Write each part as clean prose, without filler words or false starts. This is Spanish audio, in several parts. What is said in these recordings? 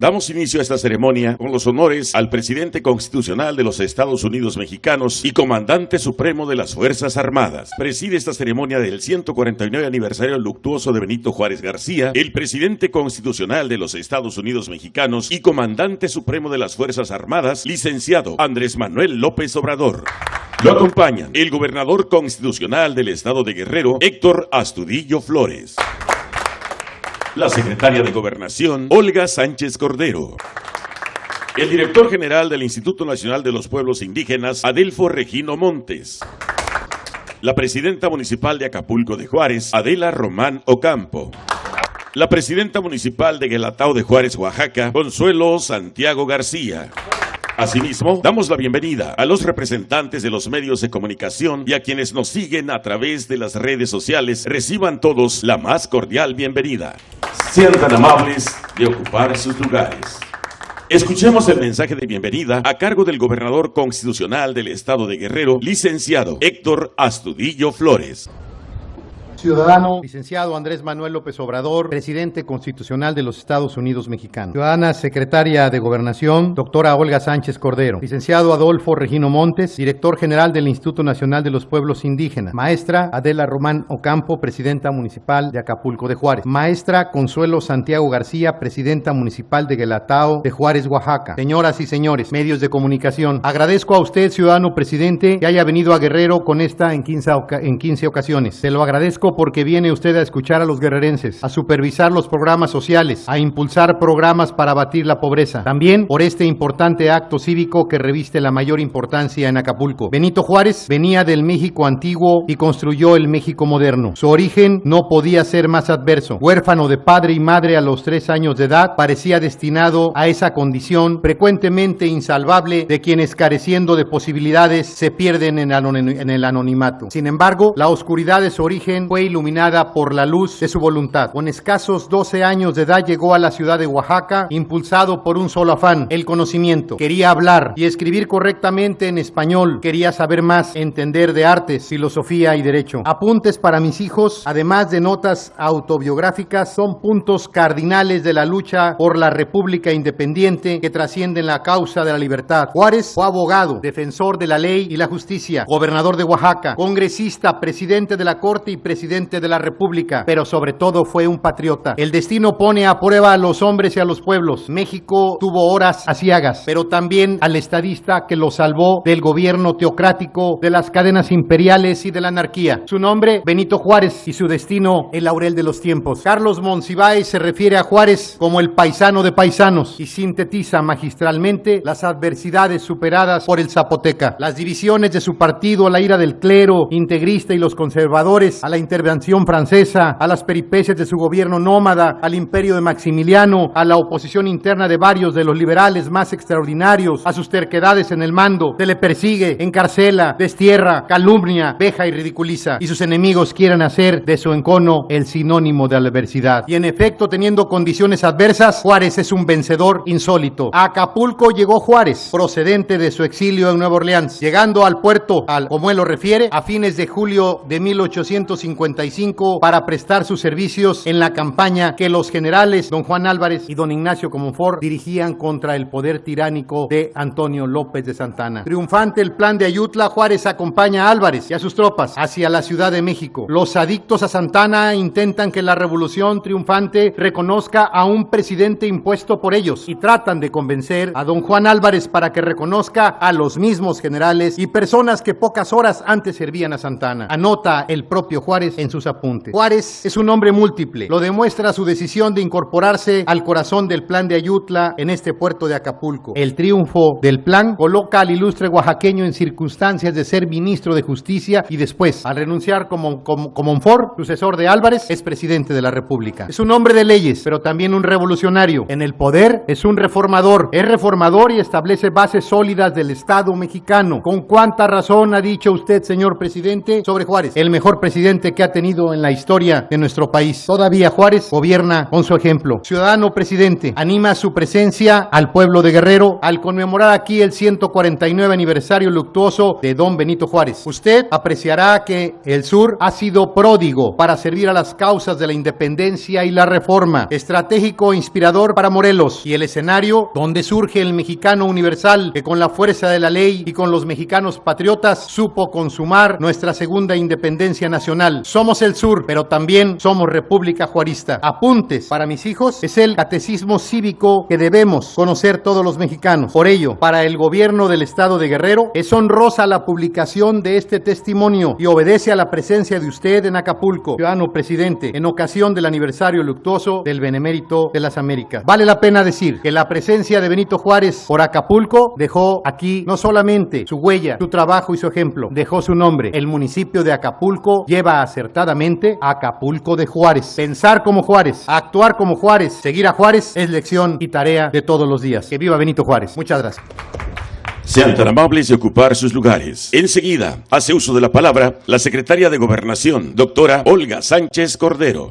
Damos inicio a esta ceremonia con los honores al presidente constitucional de los Estados Unidos mexicanos y comandante supremo de las Fuerzas Armadas. Preside esta ceremonia del 149 aniversario luctuoso de Benito Juárez García, el presidente constitucional de los Estados Unidos mexicanos y comandante supremo de las Fuerzas Armadas, licenciado Andrés Manuel López Obrador. Lo acompañan el gobernador constitucional del estado de Guerrero, Héctor Astudillo Flores. La secretaria de Gobernación, Olga Sánchez Cordero. El director general del Instituto Nacional de los Pueblos Indígenas, Adelfo Regino Montes. La presidenta municipal de Acapulco de Juárez, Adela Román Ocampo. La presidenta municipal de Guelatao de Juárez, Oaxaca, Consuelo Santiago García. Asimismo, damos la bienvenida a los representantes de los medios de comunicación y a quienes nos siguen a través de las redes sociales. Reciban todos la más cordial bienvenida. Sean tan amables de ocupar sus lugares. Escuchemos el mensaje de bienvenida a cargo del gobernador constitucional del estado de Guerrero, licenciado Héctor Astudillo Flores. Ciudadano, licenciado Andrés Manuel López Obrador, presidente constitucional de los Estados Unidos mexicanos. Ciudadana secretaria de Gobernación, doctora Olga Sánchez Cordero. Licenciado Adolfo Regino Montes, director general del Instituto Nacional de los Pueblos Indígenas. Maestra Adela Román Ocampo, presidenta municipal de Acapulco de Juárez. Maestra Consuelo Santiago García, presidenta municipal de Guelatao de Juárez, Oaxaca. Señoras y señores, medios de comunicación, agradezco a usted, ciudadano presidente, que haya venido a Guerrero con esta en 15 ocasiones. Se lo agradezco porque viene usted a escuchar a los guerrerenses, a supervisar los programas sociales, a impulsar programas para abatir la pobreza. También por este importante acto cívico que reviste la mayor importancia en Acapulco. Benito Juárez venía del México antiguo y construyó el México moderno. Su origen no podía ser más adverso. Huérfano de padre y madre a los 3 años de edad, parecía destinado a esa condición frecuentemente insalvable de quienes, careciendo de posibilidades, se pierden en el anonimato. Sin embargo, la oscuridad de su origen fue iluminada por la luz de su voluntad. Con escasos 12 años de edad llegó a la ciudad de Oaxaca, impulsado por un solo afán, el conocimiento. Quería hablar y escribir correctamente en español. Quería saber más, entender de artes, filosofía y derecho. Apuntes para mis hijos, además de notas autobiográficas, son puntos cardinales de la lucha por la República Independiente que trascienden la causa de la libertad. Juárez fue abogado, defensor de la ley y la justicia, gobernador de Oaxaca, congresista, presidente de la Corte y presidente de la República, pero sobre todo fue un patriota. El destino pone a prueba a los hombres y a los pueblos. México tuvo horas aciagas, pero también al estadista que lo salvó del gobierno teocrático, de las cadenas imperiales y de la anarquía. Su nombre, Benito Juárez, y su destino, el laurel de los tiempos. Carlos Monsiváis se refiere a Juárez como el paisano de paisanos y sintetiza magistralmente las adversidades superadas por el zapoteca, las divisiones de su partido, la ira del clero integrista y los conservadores, a la intervención francesa, a las peripecias de su gobierno nómada, al imperio de Maximiliano, a la oposición interna de varios de los liberales más extraordinarios, a sus terquedades en el mando. Se le persigue, encarcela, destierra, calumnia, veja y ridiculiza, y sus enemigos quieren hacer de su encono el sinónimo de la adversidad. Y en efecto, teniendo condiciones adversas, Juárez es un vencedor insólito. A Acapulco llegó Juárez, procedente de su exilio en Nueva Orleans, llegando al puerto, como él lo refiere, a fines de julio de 1855 para prestar sus servicios en la campaña que los generales don Juan Álvarez y don Ignacio Comonfort dirigían contra el poder tiránico de Antonio López de Santana. Triunfante el plan de Ayutla, Juárez acompaña a Álvarez y a sus tropas hacia la Ciudad de México. Los adictos a Santana intentan que la revolución triunfante reconozca a un presidente impuesto por ellos y tratan de convencer a don Juan Álvarez para que reconozca a los mismos generales y personas que pocas horas antes servían a Santana. Anota el propio Juárez en sus apuntes. Juárez es un hombre múltiple. Lo demuestra su decisión de incorporarse al corazón del plan de Ayutla en este puerto de Acapulco. El triunfo del plan coloca al ilustre oaxaqueño en circunstancias de ser ministro de Justicia y después, al renunciar como Comonfort, sucesor de Álvarez, es presidente de la República. Es un hombre de leyes, pero también un revolucionario. En el poder es un reformador. Es reformador y establece bases sólidas del Estado mexicano. ¿Con cuánta razón ha dicho usted, señor presidente, sobre Juárez? El mejor presidente que ha tenido en la historia de nuestro país. Todavía Juárez gobierna con su ejemplo. Ciudadano presidente, anima su presencia al pueblo de Guerrero al conmemorar aquí el 149 aniversario luctuoso de don Benito Juárez. Usted apreciará que el sur ha sido pródigo para servir a las causas de la independencia y la reforma, estratégico e inspirador para Morelos, y el escenario donde surge el mexicano universal que con la fuerza de la ley y con los mexicanos patriotas supo consumar nuestra segunda independencia nacional. Somos el sur, pero también somos República Juarista. Apuntes para mis hijos es el catecismo cívico que debemos conocer todos los mexicanos. Por ello, para el gobierno del estado de Guerrero es honrosa la publicación de este testimonio y obedece a la presencia de usted en Acapulco, ciudadano presidente, en ocasión del aniversario luctuoso del Benemérito de las Américas. Vale la pena decir que la presencia de Benito Juárez por Acapulco dejó aquí no solamente su huella, su trabajo y su ejemplo, dejó su nombre. El municipio de Acapulco lleva acertadamente Acapulco de Juárez. Pensar como Juárez, actuar como Juárez, seguir a Juárez es lección y tarea de todos los días. Que viva Benito Juárez. Muchas gracias. Sean tan amables de ocupar sus lugares. Enseguida, hace uso de la palabra la secretaria de Gobernación, doctora Olga Sánchez Cordero.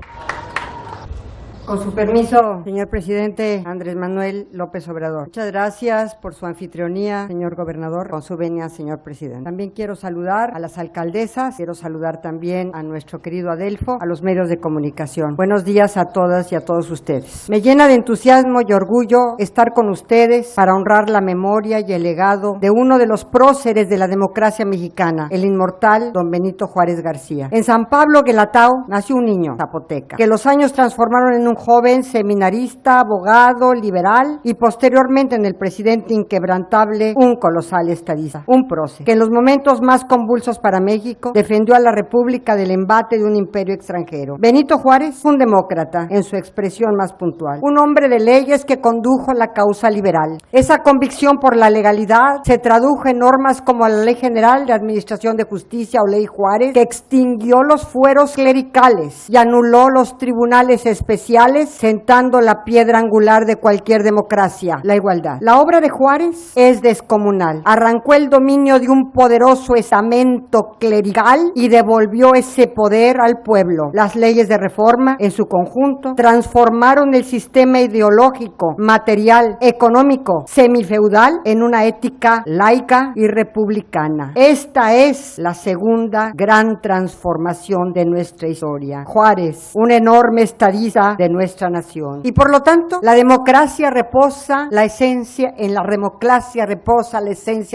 Con su permiso, señor presidente Andrés Manuel López Obrador. Muchas gracias por su anfitrionía, señor gobernador. Con su venia, señor presidente. También quiero saludar a las alcaldesas, quiero saludar también a nuestro querido Adelfo, a los medios de comunicación. Buenos días a todas y a todos ustedes. Me llena de entusiasmo y orgullo estar con ustedes para honrar la memoria y el legado de uno de los próceres de la democracia mexicana, el inmortal don Benito Juárez García. En San Pablo, Guelatao, nació un niño zapoteca, que los años transformaron en un joven seminarista, abogado, liberal y posteriormente en el presidente inquebrantable, un colosal estadista, un prócer, que en los momentos más convulsos para México defendió a la República del embate de un imperio extranjero. Benito Juárez fue un demócrata en su expresión más puntual, un hombre de leyes que condujo la causa liberal. Esa convicción por la legalidad se tradujo en normas como la Ley General de Administración de Justicia o Ley Juárez, que extinguió los fueros clericales y anuló los tribunales especiales, sentando la piedra angular de cualquier democracia, la igualdad. La obra de Juárez es descomunal. Arrancó el dominio de un poderoso estamento clerical y devolvió ese poder al pueblo. Las leyes de reforma, en su conjunto, transformaron el sistema ideológico, material, económico, semifeudal en una ética laica y republicana. Esta es la segunda gran transformación de nuestra historia. Juárez, un enorme estadista de nuestra nación. Y por lo tanto, la democracia reposa la esencia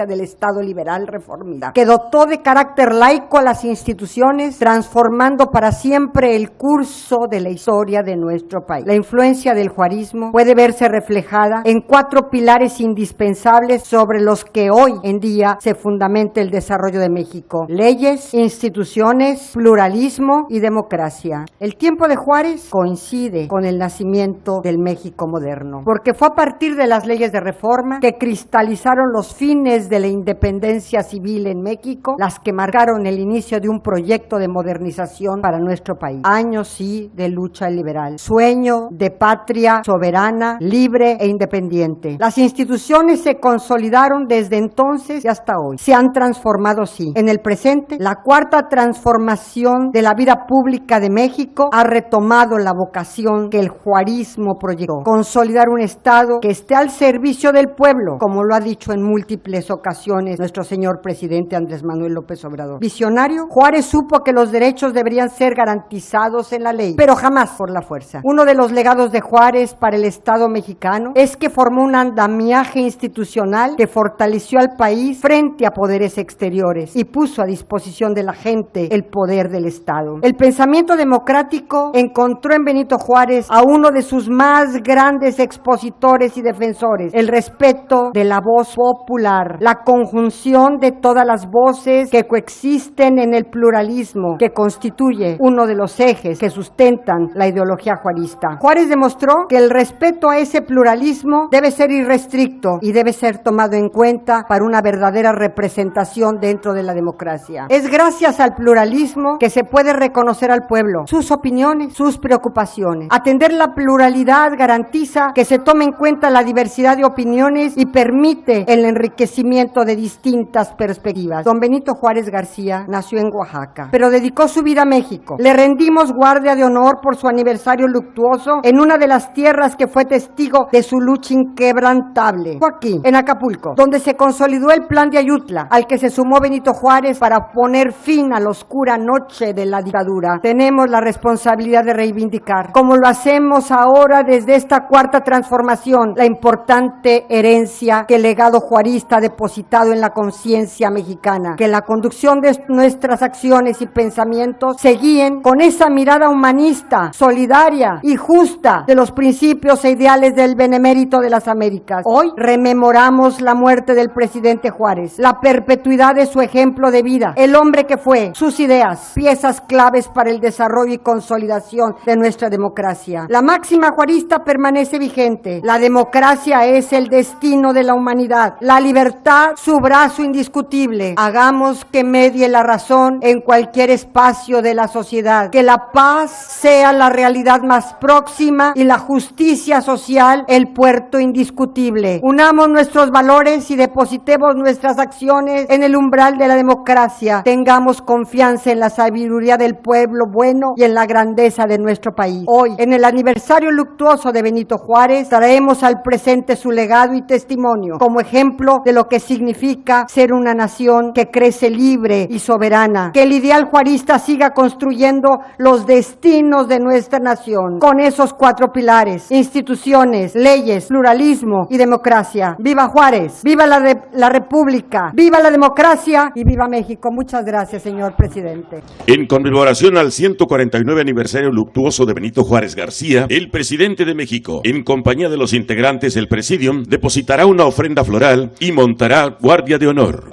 del Estado liberal reformista, que dotó de carácter laico a las instituciones, transformando para siempre el curso de la historia de nuestro país. La influencia del juarismo puede verse reflejada en 4 pilares indispensables sobre los que hoy en día se fundamenta el desarrollo de México: leyes, instituciones, pluralismo y democracia. El tiempo de Juárez coincide con el nacimiento del México moderno, porque fue a partir de las leyes de reforma que cristalizaron los fines de la independencia civil en México, las que marcaron el inicio de un proyecto de modernización para nuestro país. Años, sí, de lucha liberal, sueño de patria soberana, libre e independiente. Las instituciones se consolidaron desde entonces y hasta hoy. Se han transformado, sí. En el presente, la cuarta transformación de la vida pública de México ha retomado la vocación que el juarismo proyectó: consolidar un Estado que esté al servicio del pueblo, como lo ha dicho en múltiples ocasiones nuestro señor presidente Andrés Manuel López Obrador. Visionario, Juárez supo que los derechos deberían ser garantizados en la ley, pero jamás por la fuerza. Uno de los legados de Juárez para el Estado mexicano es que formó un andamiaje institucional que fortaleció al país frente a poderes exteriores y puso a disposición de la gente el poder del Estado. El pensamiento democrático encontró en Benito Juárez a uno de sus más grandes expositores y defensores: el respeto de la voz popular, la conjunción de todas las voces que coexisten en el pluralismo, que constituye uno de los ejes que sustentan la ideología juarista. Juárez demostró que el respeto a ese pluralismo debe ser irrestricto y debe ser tomado en cuenta para una verdadera representación dentro de la democracia. Es gracias al pluralismo que se puede reconocer al pueblo, sus opiniones, sus preocupaciones. Atender la pluralidad garantiza que se tome en cuenta la diversidad de opiniones y permite el enriquecimiento de distintas perspectivas. Don Benito Juárez García nació en Oaxaca, pero dedicó su vida a México. Le rendimos guardia de honor por su aniversario luctuoso en una de las tierras que fue testigo de su lucha inquebrantable. Fue aquí, en Acapulco, donde se consolidó el Plan de Ayutla, al que se sumó Benito Juárez para poner fin a la oscura noche de la dictadura. Tenemos la responsabilidad de reivindicar, como lo hacemos ahora desde esta cuarta transformación, la importante herencia que el legado juarista ha depositado en la conciencia mexicana, que en la conducción de nuestras acciones y pensamientos se guíen con esa mirada humanista, solidaria y justa de los principios e ideales del Benemérito de las Américas. Hoy rememoramos la muerte del presidente Juárez, la perpetuidad de su ejemplo de vida, el hombre que fue, sus ideas, piezas claves para el desarrollo y consolidación de nuestra democracia. La máxima juarista permanece vigente. La democracia es el destino de la humanidad, la libertad su brazo indiscutible. Hagamos que medie la razón en cualquier espacio de la sociedad, que la paz sea la realidad más próxima y la justicia social el puerto indiscutible. Unamos nuestros valores y depositemos nuestras acciones en el umbral de la democracia. Tengamos confianza en la sabiduría del pueblo bueno y en la grandeza de nuestro país. Hoy, en el aniversario luctuoso de Benito Juárez, traemos al presente su legado y testimonio como ejemplo de lo que significa ser una nación que crece libre y soberana. Que el ideal juarista siga construyendo los destinos de nuestra nación con esos 4 pilares: instituciones, leyes, pluralismo y democracia. ¡Viva Juárez! ¡Viva la República! ¡Viva la democracia! ¡Y viva México! Muchas gracias, señor presidente. En conmemoración al 149 aniversario luctuoso de Benito Juárez García, el presidente de México, en compañía de los integrantes del Presidium, depositará una ofrenda floral y montará guardia de honor.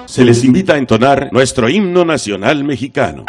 Se les invita a entonar nuestro himno nacional mexicano.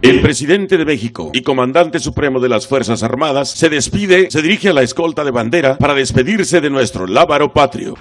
El presidente de México y comandante supremo de las Fuerzas Armadas se dirige a la escolta de bandera para despedirse de nuestro lábaro patrio.